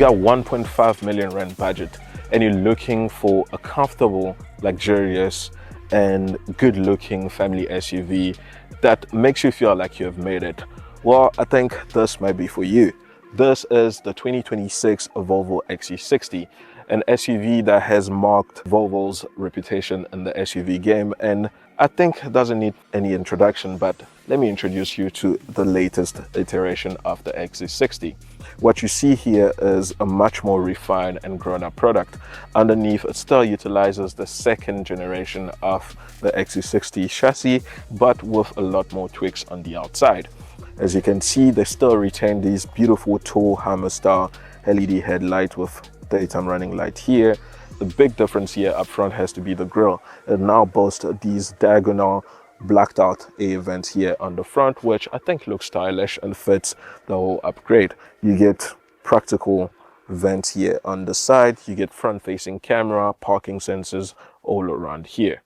got 1.5 million rand budget and you're looking for a comfortable, luxurious and good looking family SUV that makes you feel like you have made it, well, I think this might be for you. This is the 2026 Volvo XC60, an SUV that has marked Volvo's reputation in the SUV game, and I think it doesn't need any introduction, but let me introduce you to the latest iteration of the XC60. What you see here is a much more refined and grown-up product. Underneath, it still utilizes the second generation of the XC60 chassis, but with a lot more tweaks on the outside. As you can see, they still retain these beautiful tall Hummer style LED headlight with daytime running light here. The big difference here up front has to be the grille. It now boasts these diagonal blacked out air vents here on the front, which I think looks stylish and fits the whole upgrade. You get practical vents here on the side. You get front facing camera, parking sensors all around here.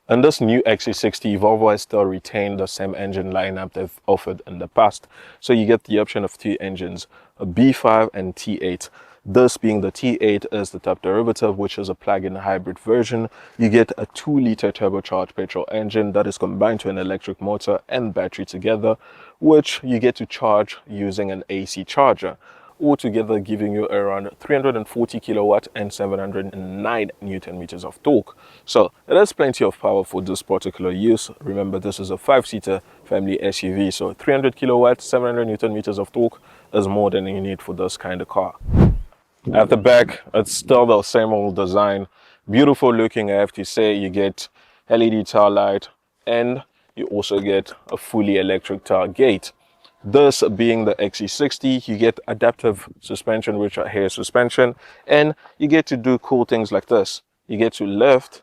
In this new XC60, Volvo has still retained the same engine lineup they've offered in the past. So you get the option of two engines, a B5 and T8. This being the T8 is the top derivative, which is a plug-in hybrid version. You get a 2-liter turbocharged petrol engine that is combined to an electric motor and battery together, which you get to charge using an AC charger, altogether giving you around 340 kilowatt and 709 newton meters of torque. So it has plenty of power for this particular use. Remember, this is a 5-seater family SUV, so 300 kilowatt, 700 newton meters of torque is more than you need for this kind of car. At the back, it's still the same old design. Beautiful looking, I have to say. You get LED tail light and you also get a fully electric tailgate. This being the XC60, you get adaptive suspension, which are hair suspension, and you get to do cool things like this. You get to lift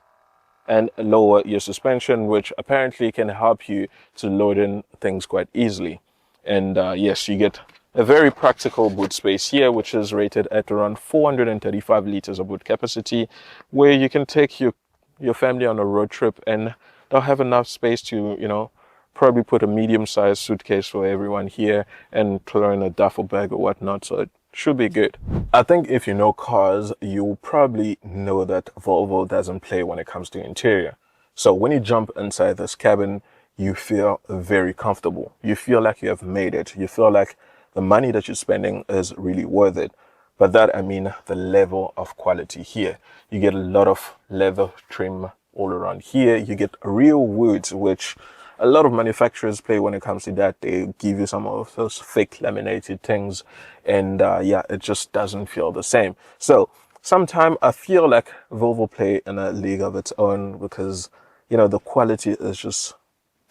and lower your suspension, which apparently can help you to load in things quite easily. And yes, you get a very practical boot space here, which is rated at around 435 liters of boot capacity, where you can take your family on a road trip and they'll have enough space to, probably put a medium-sized suitcase for everyone here and throw in a duffel bag or whatnot, so it should be good. I think if you know cars, you'll probably know that Volvo doesn't play when it comes to interior. So when you jump inside this cabin, you feel very comfortable. You feel like you have made it. You feel like the money that you're spending is really worth it. By that, I mean the level of quality here. You get a lot of leather trim all around here. You get real woods, which a lot of manufacturers play when it comes to that. They give you some of those fake laminated things, and yeah, it just doesn't feel the same. So sometimes I feel like Volvo play in a league of its own because, the quality is just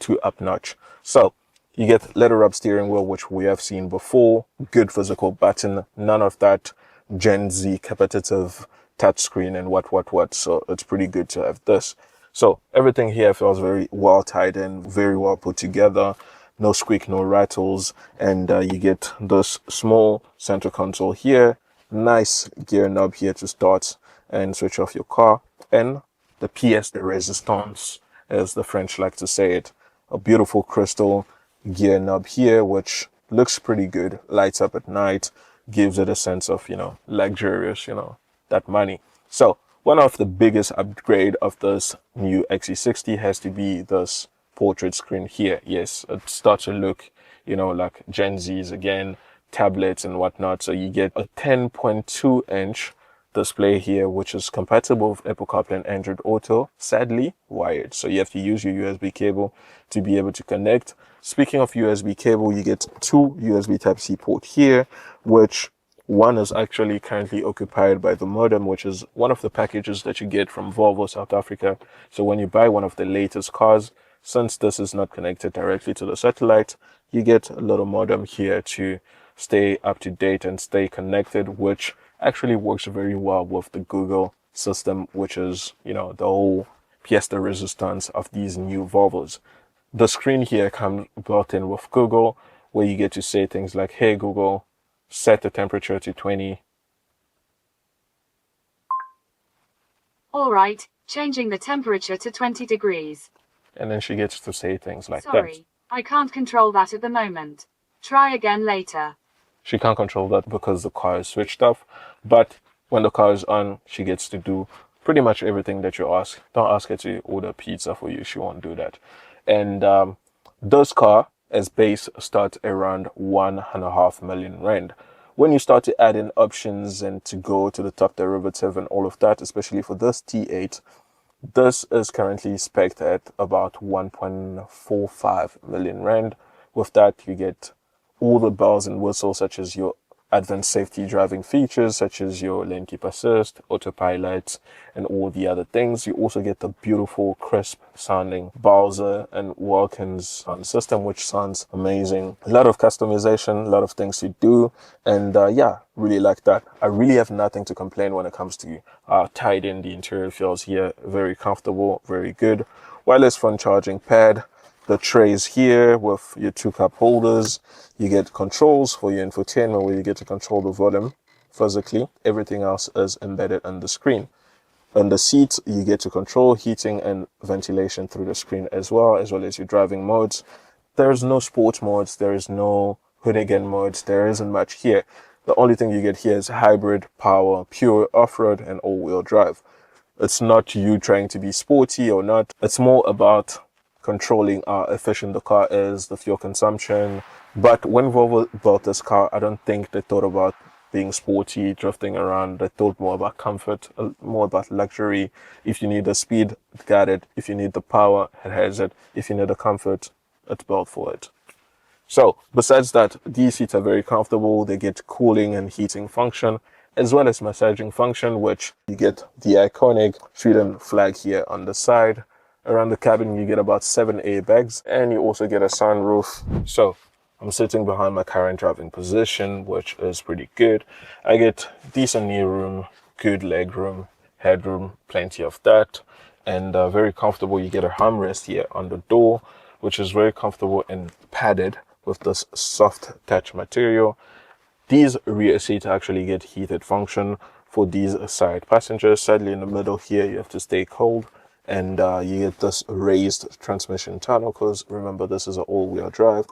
too up notch. So you get leather up steering wheel, which we have seen before, good physical button, none of that Gen Z competitive touchscreen and what. So it's pretty good to have this. So everything here feels very well tied in, very well put together, no squeak, no rattles, and you get this small center console here, nice gear knob here to start and switch off your car, and the pièce de résistance, as the French like to say it, a beautiful crystal gear knob here, which looks pretty good, lights up at night, gives it a sense of, luxurious, that money. So one of the biggest upgrade of this new XC60 has to be this portrait screen here. Yes, it starts to look, like Gen Z's again, tablets and whatnot. So you get a 10.2 inch display here, which is compatible with Apple CarPlay and Android Auto, sadly wired. So you have to use your USB cable to be able to connect. Speaking of USB cable, you get two USB Type-C port here, which one is actually currently occupied by the modem, which is one of the packages that you get from Volvo South Africa. So when you buy one of the latest cars, since this is not connected directly to the satellite, you get a little modem here to stay up to date and stay connected, which actually works very well with the Google system, which is, the whole pièce de résistance of these new Volvos. The screen here comes built in with Google, where you get to say things like, hey Google, set the temperature to 20. All right, changing the temperature to 20 degrees. And then she gets to say things like that. Sorry, I can't control that at the moment. Try again later. She can't control that because the car is switched off. But when the car is on, she gets to do pretty much everything that you ask. Don't ask her to order pizza for you. She won't do that. And this car as base starts around 1.5 million rand. When you start to add in options and to go to the top derivative and all of that, especially for this T8, this is currently spec'd at about 1.45 million rand. With that, you get all the bells and whistles, such as your advanced safety driving features, such as your lane keep assist, autopilot, and all the other things. You also get the beautiful, crisp sounding Bowers and Wilkins sound system, which sounds amazing. A lot of customization, a lot of things to do, and yeah, really like that. I really have nothing to complain when it comes to tied in. The interior feels here very comfortable, very good. Wireless phone charging pad. The trays here with your 2 cup holders. You get controls for your infotainment where you get to control the volume physically. Everything else is embedded on the screen. On the seat, you get to control heating and ventilation through the screen as well as your driving modes. There's no sports modes. There is no hoonigan modes. There isn't much here. The only thing you get here is hybrid, power, pure off-road, and all-wheel drive. It's not you trying to be sporty or not. It's more about controlling how efficient the car is, the fuel consumption. But when Volvo built this car, I don't think they thought about being sporty, drifting around. They thought more about comfort, more about luxury. If you need the speed, it got it. If you need the power, it has it. If you need the comfort, it's built for it. So besides that, these seats are very comfortable. They get cooling and heating function, as well as massaging function, which you get the iconic Sweden flag here on the side. Around the cabin, you get about 7 airbags, and you also get a sunroof. So I'm sitting behind my current driving position, which is pretty good. I get decent knee room, good leg room, headroom, plenty of that, and very comfortable. You get a armrest here on the door, which is very comfortable and padded with this soft touch material. These rear seats actually get heated function for these side passengers. Sadly, in the middle here, you have to stay cold. And you get this raised transmission tunnel, because remember, this is an all-wheel drive.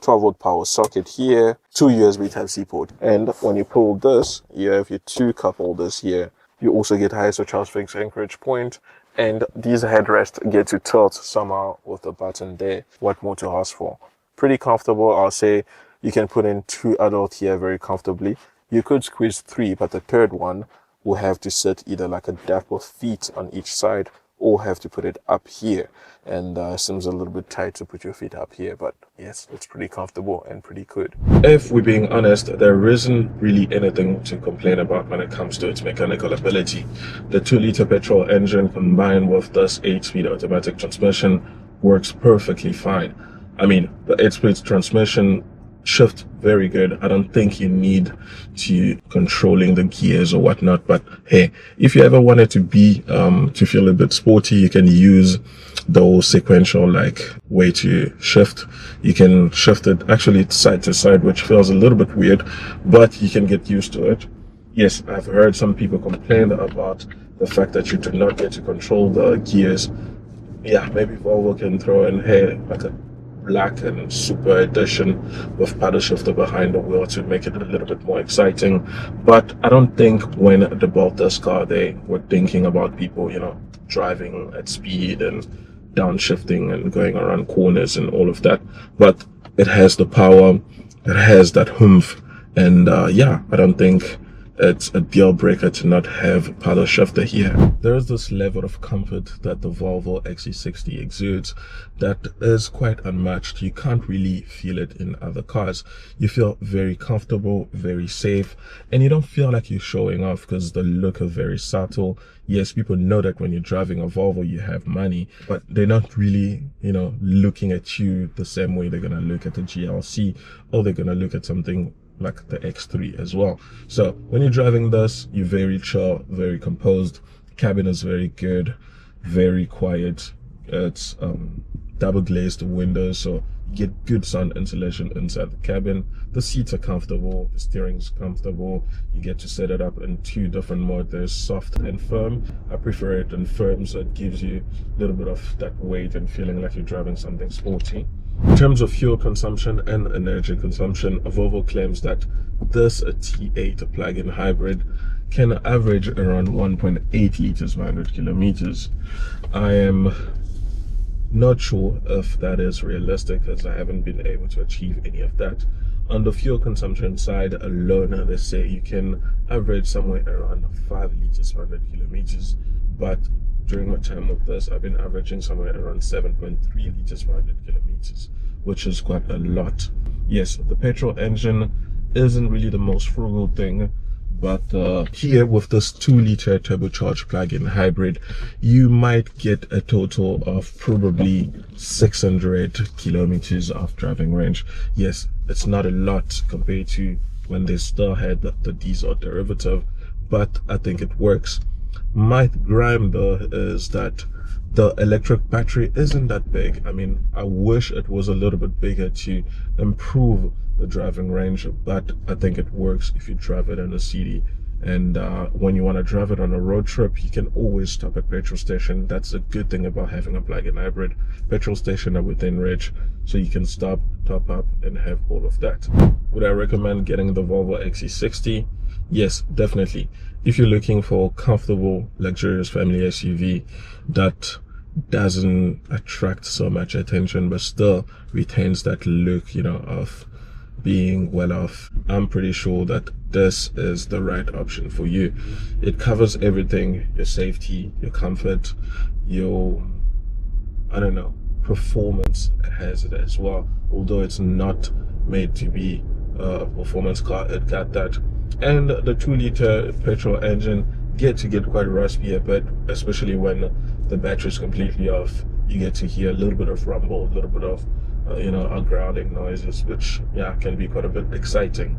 12-volt power socket here, 2 USB Type-C port. And when you pull this, you have your 2 cup holders here. You also get ISO charge fix anchorage point, and these headrests get to tilt somehow with the button there. What more to ask for? Pretty comfortable. I'll say you can put in 2 adults here very comfortably. You could squeeze 3, but the third one will have to sit either like a depth of feet on each side, or have to put it up here, and seems a little bit tight to put your feet up here, but yes, it's pretty comfortable and pretty good. If we're being honest, there isn't really anything to complain about when it comes to its mechanical ability. The 2-liter petrol engine combined with this 8-speed automatic transmission works perfectly fine. I mean, the 8-speed transmission shift very good. I don't think you need to controlling the gears or whatnot, but hey, if you ever wanted to be to feel a bit sporty, you can use the sequential like way to shift. You can shift it actually side to side, which feels a little bit weird, but you can get used to it. Yes, I've heard some people complain about the fact that you do not get to control the gears. Yeah, maybe Volvo can throw in here like a black and super edition with paddle shifter behind the wheel to make it a little bit more exciting. But I don't think when they built this car, they were thinking about people, you know, driving at speed and downshifting and going around corners and all of that. But it has the power, it has that oomph, and yeah, I don't think it's a deal breaker to not have paddle shifter here. There is this level of comfort that the Volvo XC60 exudes that is quite unmatched. You can't really feel it in other cars. You feel very comfortable, very safe, and you don't feel like you're showing off because the look is very subtle. Yes, people know that when you're driving a Volvo, you have money, but they're not really, you know, looking at you the same way they're gonna look at a GLC, or they're gonna look at something like the X3 as well. So when you're driving this, you're very chill, very composed. Cabin is very good, very quiet. It's double glazed windows, so you get good sun insulation inside the cabin. The seats are comfortable, the steering's comfortable. You get to set it up in 2 different modes. There's soft and firm. I prefer it in firm, so it gives you a little bit of that weight and feeling like you're driving something sporty. In terms of fuel consumption and energy consumption, Volvo claims that this T8 plug-in hybrid can average around 1.8 liters per 100 kilometers. I am not sure if that is realistic, as I haven't been able to achieve any of that. On the fuel consumption side alone, they say you can average somewhere around 5 liters per 100 kilometers, but during my time with this, I've been averaging somewhere around 7.3 liters per 100 kilometers, which is quite a lot. Yes, the petrol engine isn't really the most frugal thing, but here with this 2-liter turbocharged plug-in hybrid, you might get a total of probably 600 kilometers of driving range. Yes, it's not a lot compared to when they still had the diesel derivative, but I think it works. My grime though is that the electric battery isn't that big. I mean, I wish it was a little bit bigger to improve the driving range, but I think it works if you drive it in a city. And when you want to drive it on a road trip, you can always stop at petrol station. That's a good thing about having a plug-in hybrid. Petrol station are within reach, so you can stop, top up, and have all of that. Would I recommend getting the Volvo XC60? Yes, definitely. If you're looking for a comfortable, luxurious family SUV that doesn't attract so much attention but still retains that look, you know, of being well off, I'm pretty sure that this is the right option for you. It covers everything: your safety, your comfort, your, I don't know, performance. It has it as well, although it's not made to be a performance car. It got that. And the 2-liter petrol engine get quite raspy a bit, especially when the battery is completely off. You get to hear a little bit of rumble, a little bit of you know, grounding noises, which, yeah, can be quite a bit exciting.